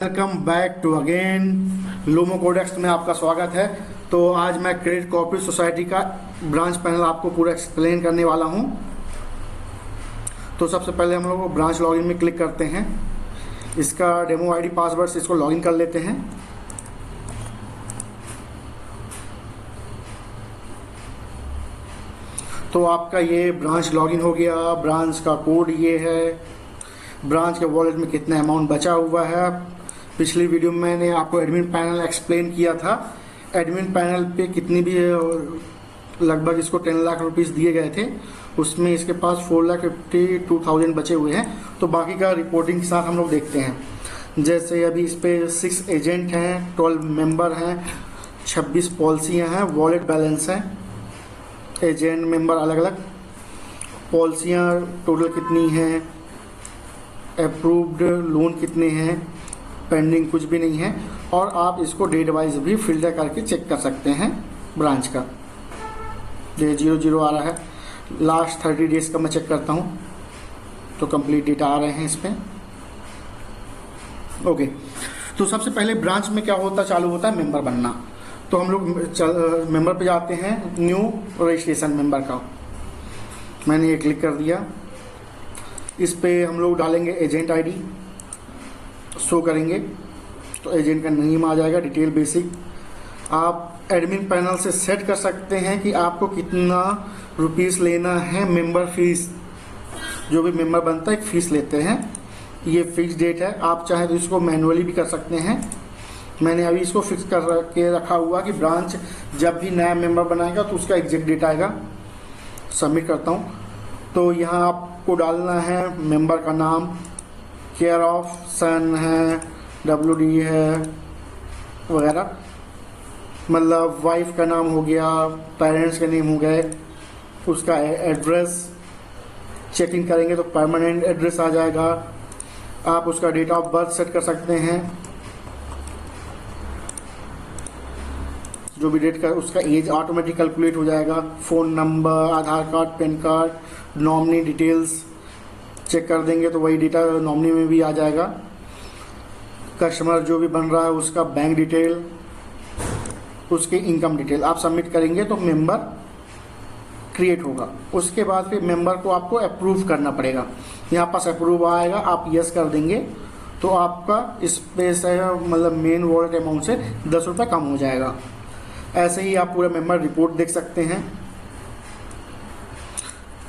Welcome back to again Lumo Codex में आपका स्वागत है। तो आज मैं क्रेडिट कोऑपरेटिव सोसाइटी का ब्रांच पैनल आपको पूरा एक्सप्लेन करने वाला हूं। तो सबसे पहले हम लोग ब्रांच लॉगिन में क्लिक करते हैं। इसका डेमो आईडी पासवर्ड से इसको लॉगिन कर लेते हैं। तो आपका ये ब्रांच लॉगिन हो गया। ब्रांच का कोड ये है। ब्रांच के वॉलेट में कितना अमाउंट बचा हुआ है। पिछली वीडियो में मैंने आपको एडमिन पैनल एक्सप्लेन किया था। एडमिन पैनल पे कितनी भी लगभग इसको 10 लाख रुपीस दिए गए थे, उसमें इसके पास 4,52,000 बचे हुए हैं। तो बाकी का रिपोर्टिंग के साथ हम लोग देखते हैं। जैसे अभी इस पे 6 एजेंट हैं, 12 मेंबर हैं, 26 पॉलिसियाँ हैं, वॉलेट बैलेंस है, एजेंट मेंबर अलग अलग, पॉलिसियाँ टोटल कितनी हैं, अप्रूव्ड लोन कितने हैं, पेंडिंग कुछ भी नहीं है। और आप इसको डेट वाइज भी फिल्टर करके चेक कर सकते हैं। ब्रांच का ये 00 आ रहा है। लास्ट 30 डेज का मैं चेक करता हूँ तो कंप्लीट डेटा आ रहे हैं इस पर। ओके, तो सबसे पहले ब्रांच में क्या होता चालू होता है मेंबर बनना। तो हम लोग मेंबर पे जाते हैं, न्यू रजिस्ट्रेशन मेंबर का मैंने ये क्लिक कर दिया। इस पे हम लोग डालेंगे एजेंट आईडी, शो करेंगे तो एजेंट का नेम आ जाएगा, डिटेल बेसिक। आप एडमिन पैनल से सेट कर सकते हैं कि आपको कितना रुपीस लेना है। मेंबर फीस, जो भी मेंबर बनता है एक फ़ीस लेते हैं, ये फिक्स डेट है। आप चाहे तो इसको मैनुअली भी कर सकते हैं। मैंने अभी इसको फिक्स कर के रखा हुआ कि ब्रांच जब भी नया मेंबर बनाएगा तो उसका एग्जैक्ट डेट आएगा। सबमिट करता हूँ। तो यहाँ आपको डालना है मेंबर का नाम, केयर ऑफ, सन है, WD है वगैरह, मतलब वाइफ का नाम हो गया, पेरेंट्स के नेम हो गए, उसका एड्रेस चेकिंग करेंगे तो परमानेंट एड्रेस आ जाएगा। आप उसका डेट ऑफ बर्थ सेट कर सकते हैं, जो भी डेट का उसका एज ऑटोमेटिक कैलकुलेट हो जाएगा। Phone number, Aadhaar card, pan card, nominee details check कर देंगे तो वही डेटा नॉमिनी में भी आ जाएगा। कस्टमर जो भी बन रहा है उसका बैंक डिटेल, उसकी इनकम डिटेल आप सबमिट करेंगे तो मेंबर क्रिएट होगा। उसके बाद फिर मेंबर को आपको अप्रूव करना पड़ेगा। यहाँ पास अप्रूव आएगा, आप यस कर देंगे तो आपका इस पे से मतलब मेन वॉलेट अमाउंट से 10 रुपये कम हो जाएगा। ऐसे ही आप पूरा मेंबर रिपोर्ट देख सकते हैं।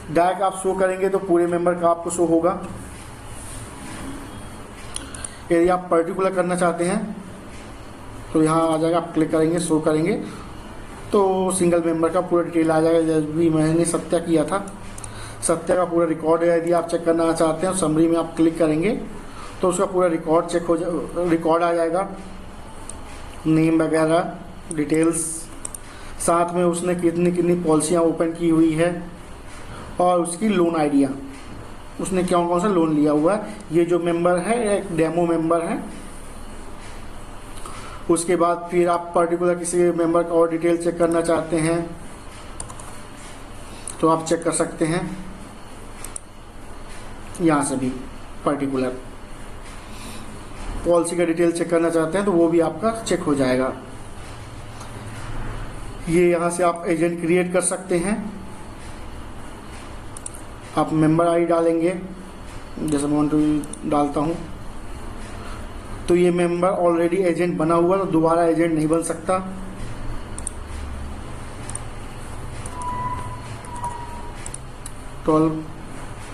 डायरेक्ट आप शो करेंगे तो पूरे मेंबर का आपको शो होगा। यदि आप पर्टिकुलर करना चाहते हैं तो यहाँ आ जाएगा, आप क्लिक करेंगे, शो करेंगे तो सिंगल मेंबर का पूरा डिटेल आ जाएगा। जब भी मैंने सत्या किया था, सत्या का पूरा रिकॉर्ड है। यदि आप चेक करना चाहते हैं समरी में आप क्लिक करेंगे तो उसका पूरा रिकॉर्ड चेक हो रिकॉर्ड आ जाएगा, नेम वगैरह डिटेल्स, साथ में उसने कितनी कितनी पॉलिसियाँ ओपन की हुई है और उसकी लोन आइडिया, उसने कौन कौन सा लोन लिया हुआ है। ये जो मेंबर है एक डेमो मेंबर है। उसके बाद फिर आप पर्टिकुलर किसी मेंबर का और डिटेल चेक करना चाहते हैं तो आप चेक कर सकते हैं। यहाँ से भी पर्टिकुलर पॉलिसी का डिटेल चेक करना चाहते हैं तो वो भी आपका चेक हो जाएगा। ये यहाँ से आप एजेंट क्रिएट कर सकते हैं। आप मेंबर आईडी डालेंगे, जैसे मैं डालता हूँ तो ये मेंबर ऑलरेडी एजेंट बना हुआ तो दोबारा एजेंट नहीं बन सकता। तो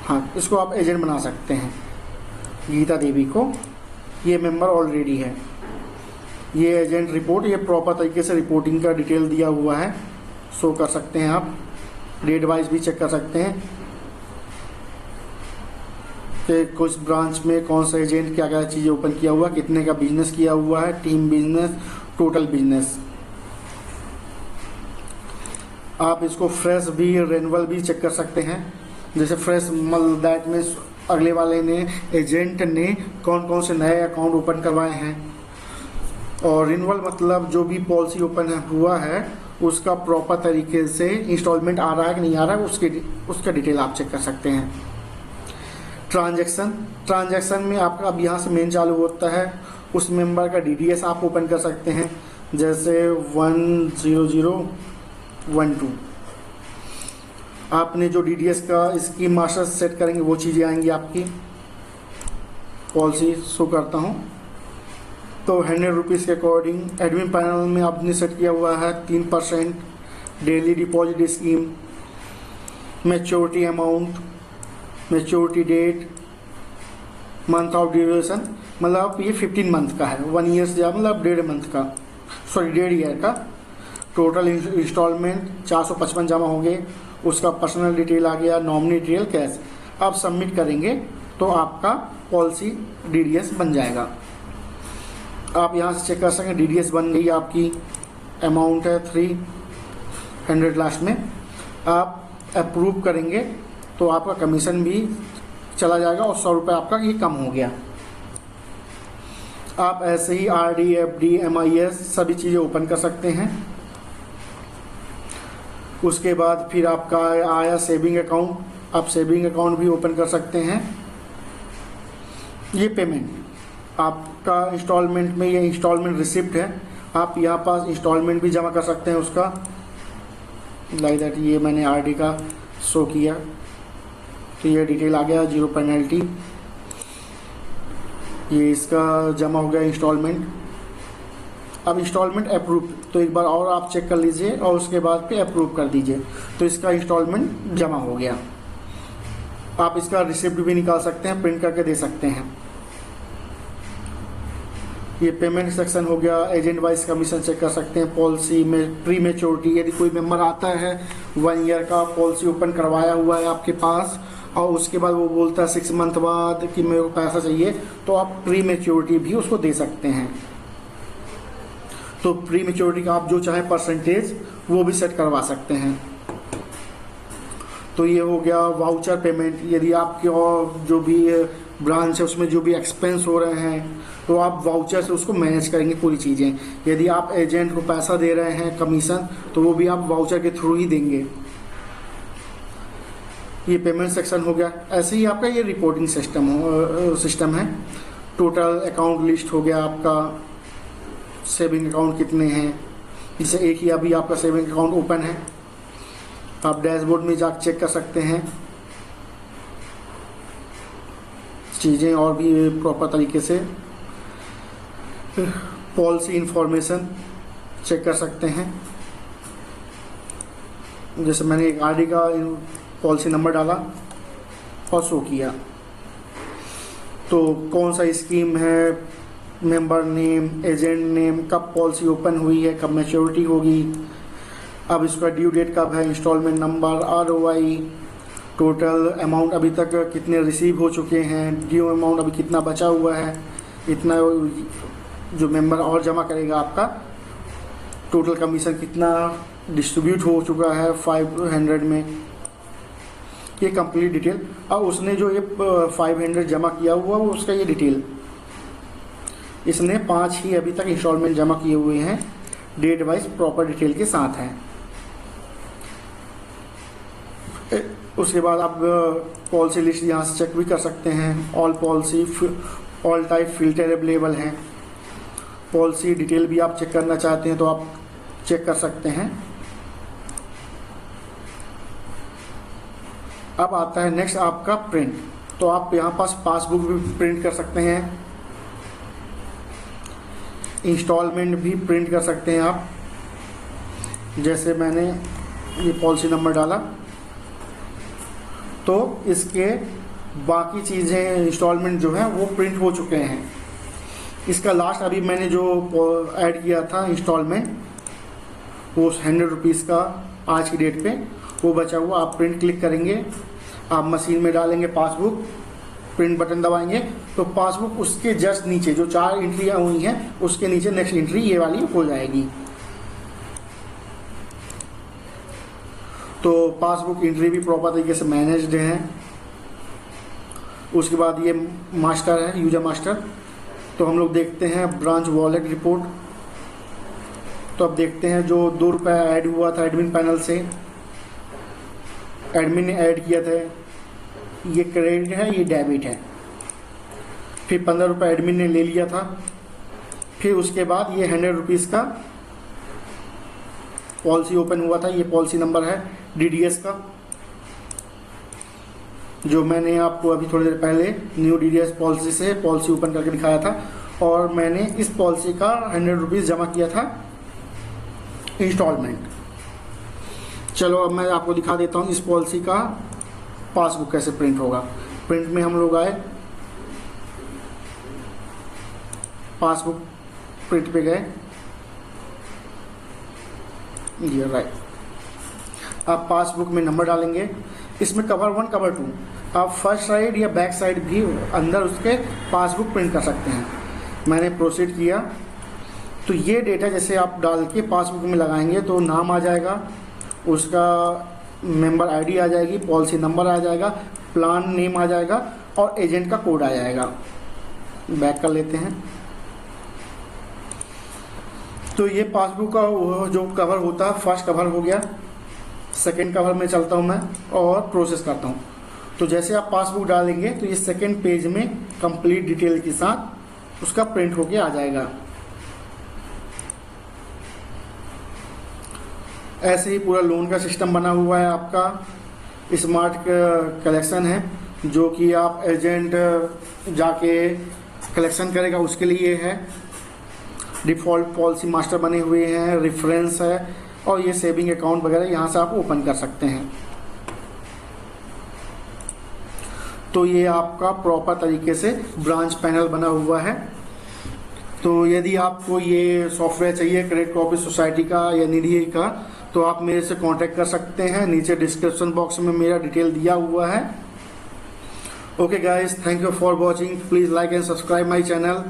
हाँ, इसको आप एजेंट बना सकते हैं। गीता देवी को ये मेंबर ऑलरेडी है। ये एजेंट रिपोर्ट, ये प्रॉपर तरीके से रिपोर्टिंग का डिटेल दिया हुआ है, शो कर सकते हैं आप। डेट वाइज भी चेक कर सकते हैं कि कुछ ब्रांच में कौन सा एजेंट क्या क्या चीज़ें ओपन किया हुआ, कितने का बिजनेस किया हुआ है, टीम बिजनेस, टोटल बिजनेस। आप इसको फ्रेश भी, रेनुअल भी चेक कर सकते हैं। जैसे फ्रेश मतलब दैट मीन्स अगले वाले ने, एजेंट ने कौन कौन से नए अकाउंट ओपन करवाए हैं। और रिन्यूअल मतलब जो भी पॉलिसी ओपन हुआ है उसका प्रॉपर तरीके से इंस्टॉलमेंट आ रहा है कि नहीं आ रहा है, उसका डिटेल आप चेक कर सकते हैं। ट्रांजैक्शन में आपका अब यहाँ से मेन चालू होता है उस मेंबर का डीडीएस आप ओपन कर सकते हैं, जैसे 10012। आपने जो डीडीएस का स्कीम मास्टर सेट करेंगे वो चीज़ें आएंगी आपकी। पॉलिसी शो करता हूँ तो 100 रुपीज़ के अकॉर्डिंग एडमिन पैनल में आपने सेट किया हुआ है 3% daily deposit scheme, maturity amount, maturity date, month of duration, मतलब ये 15 मंथ का है, 1 ईयर से मतलब 1.5 ईयर का। टोटल इंस्टॉलमेंट 455 जमा होंगे। उसका पर्सनल डिटेल आ गया, नॉमिनी डिटेल, कैश। आप सबमिट करेंगे तो आपका पॉलिसी डीडीएस बन जाएगा। आप यहाँ से चेक कर सकते हैं, डीडीएस बन गई आपकी, अमाउंट है 300 लास्ट में। आप अप्रूव करेंगे तो आपका कमीशन भी चला जाएगा और 100 रुपये आपका ये कम हो गया। आप ऐसे ही आरडी, एफडी, एमआईएस सभी चीज़ें ओपन कर सकते हैं। उसके बाद फिर आपका आया सेविंग अकाउंट, आप सेविंग अकाउंट भी ओपन कर सकते हैं। ये पेमेंट आपका इंस्टॉलमेंट में, ये इंस्टॉलमेंट रिसिप्ट है, आप यहाँ पास इंस्टॉलमेंट भी जमा कर सकते हैं उसका, लाइक दैट। ये मैंने आरडी का शो किया तो ये डिटेल आ गया, 0 पेनल्टी। ये इसका जमा हो गया इंस्टॉलमेंट। अब इंस्टॉलमेंट अप्रूव, तो एक बार और आप चेक कर लीजिए और उसके बाद पे अप्रूव कर दीजिए, तो इसका इंस्टॉलमेंट जमा हो गया। आप इसका रिसिप्ट भी निकाल सकते हैं, प्रिंट करके दे सकते हैं। ये पेमेंट सेक्शन हो गया। एजेंट वाइज कमीशन चेक कर सकते हैं। पॉलिसी में प्री मैच्योरिटी, यदि कोई मेंबर आता है 1 ईयर का पॉलिसी ओपन करवाया हुआ है आपके पास और उसके बाद वो बोलता है 6 मंथ बाद कि मेरे को पैसा चाहिए, तो आप प्री मैच्योरिटी भी उसको दे सकते हैं। तो प्री मैच्योरिटी का आप जो चाहे परसेंटेज वो भी सेट करवा सकते हैं। तो ये हो गया वाउचर पेमेंट। यदि आपके और जो भी ब्रांच है उसमें जो भी एक्सपेंस हो रहे हैं तो आप वाउचर से उसको मैनेज करेंगे पूरी चीज़ें। यदि आप एजेंट को पैसा दे रहे हैं कमीशन, तो वो भी आप वाउचर के थ्रू ही देंगे। ये पेमेंट सेक्शन हो गया। ऐसे ही आपका ये रिपोर्टिंग सिस्टम है। टोटल अकाउंट लिस्ट हो गया आपका, सेविंग अकाउंट कितने हैं, जैसे एक ही अभी आपका सेविंग अकाउंट ओपन है। आप डैशबोर्ड में जाकर चेक कर सकते हैं चीज़ें और भी प्रॉपर तरीके से। पॉलिसी इंफॉर्मेशन चेक कर सकते हैं, जैसे मैंने एक आरडी का पॉलिसी नंबर डाला और शो किया, तो कौन सा स्कीम है, मेंबर नेम, एजेंट नेम, कब पॉलिसी ओपन हुई है, कब मैच्योरिटी होगी, अब इसका ड्यू डेट कब है, instalment number, ROI, total amount अभी तक कितने रिसीव हो चुके हैं, ड्यू अमाउंट अभी कितना बचा हुआ है, इतना जो मेंबर और जमा करेगा आपका, टोटल कमीशन कितना डिस्ट्रीब्यूट हो चुका है 500 में, ये कंप्लीट डिटेल। और उसने जो ये 500 जमा किया हुआ वो उसका ये डिटेल, इसने 5 ही अभी तक इंस्टॉलमेंट जमा किए हुए हैं, डेट वाइज प्रॉपर डिटेल के साथ हैं। उसके बाद आप पॉलिसी लिस्ट यहाँ से चेक भी कर सकते हैं। All policy, all type filter available हैं। पॉलिसी डिटेल भी आप चेक करना चाहते हैं तो आप चेक कर सकते हैं। अब आता है नेक्स्ट आपका प्रिंट, तो आप यहाँ पास पासबुक भी प्रिंट कर सकते हैं, इंस्टॉलमेंट भी प्रिंट कर सकते हैं आप। जैसे मैंने ये पॉलिसी नंबर डाला तो इसके बाकी चीज़ें इंस्टॉलमेंट जो है वो प्रिंट हो चुके हैं। इसका लास्ट अभी मैंने जो ऐड किया था इंस्टॉलमेंट, वो 100 रुपीज़ का आज की डेट पे वो बचा हुआ, आप प्रिंट क्लिक करेंगे, आप मशीन में डालेंगे पासबुक, प्रिंट बटन दबाएंगे तो पासबुक उसके जस्ट नीचे जो 4 एंट्रियाँ हुई हैं उसके नीचे नेक्स्ट एंट्री ये वाली हो जाएगी। तो पासबुक एंट्री भी प्रॉपर तरीके से मैनेज्ड है। उसके बाद ये मास्टर है, यूजर मास्टर, तो हम लोग देखते हैं ब्रांच वॉलेट रिपोर्ट। तो अब देखते हैं जो 2 रुपये ऐड हुआ था एडमिन पैनल से, एडमिन ने ऐड किया था, ये क्रेडिट है, ये डेबिट है। फिर 15 रुपये एडमिन ने ले लिया था, फिर उसके बाद ये 100 रुपीज़ का पॉलिसी ओपन हुआ था। ये पॉलिसी नंबर है DDS का, जो मैंने आपको अभी थोड़ी देर पहले न्यू DDS पॉलिसी से पॉलिसी ओपन करके दिखाया था। और मैंने इस पॉलिसी का 100 रुपीज़ जमा किया था इंस्टॉलमेंट। चलो अब मैं आपको दिखा देता हूँ इस पॉलिसी का पासबुक कैसे प्रिंट होगा। प्रिंट में हम लोग आए, पासबुक प्रिंट पे गए, ये राइट। आप पासबुक में नंबर डालेंगे। इसमें कवर 1 कवर 2 आप फर्स्ट साइड या बैक साइड भी अंदर उसके पासबुक प्रिंट कर सकते हैं। मैंने प्रोसीड किया तो ये डेटा जैसे आप डाल के पासबुक में लगाएंगे तो नाम आ जाएगा, उसका मेंबर आईडी आ जाएगी, पॉलिसी नंबर आ जाएगा, प्लान नेम आ जाएगा और एजेंट का कोड आ जाएगा। बैक कर लेते हैं। तो ये पासबुक का जो कवर होता है फर्स्ट कवर हो गया। सेकंड कवर में चलता हूँ मैं और प्रोसेस करता हूँ। तो जैसे आप पासबुक डालेंगे तो ये सेकंड पेज में कंप्लीट डिटेल के साथ उसका प्रिंट होके आ जाएगा। ऐसे ही पूरा लोन का सिस्टम बना हुआ है। आपका स्मार्ट कलेक्शन है जो कि आप एजेंट जाके कलेक्शन करेगा उसके लिए है। डिफ़ॉल्ट पॉलिसी मास्टर बने हुए हैं, रेफरेंस है और ये सेविंग अकाउंट वगैरह यहाँ से आप ओपन कर सकते हैं। तो ये आपका प्रॉपर तरीके से ब्रांच पैनल बना हुआ है। तो यदि आपको ये सॉफ्टवेयर चाहिए क्रेडिट कोऑपरेटिव सोसाइटी का या निधि का तो आप मेरे से कांटेक्ट कर सकते हैं। नीचे डिस्क्रिप्शन बॉक्स में मेरा डिटेल दिया हुआ है। Okay guys, thank you for watching. Please like and subscribe my channel.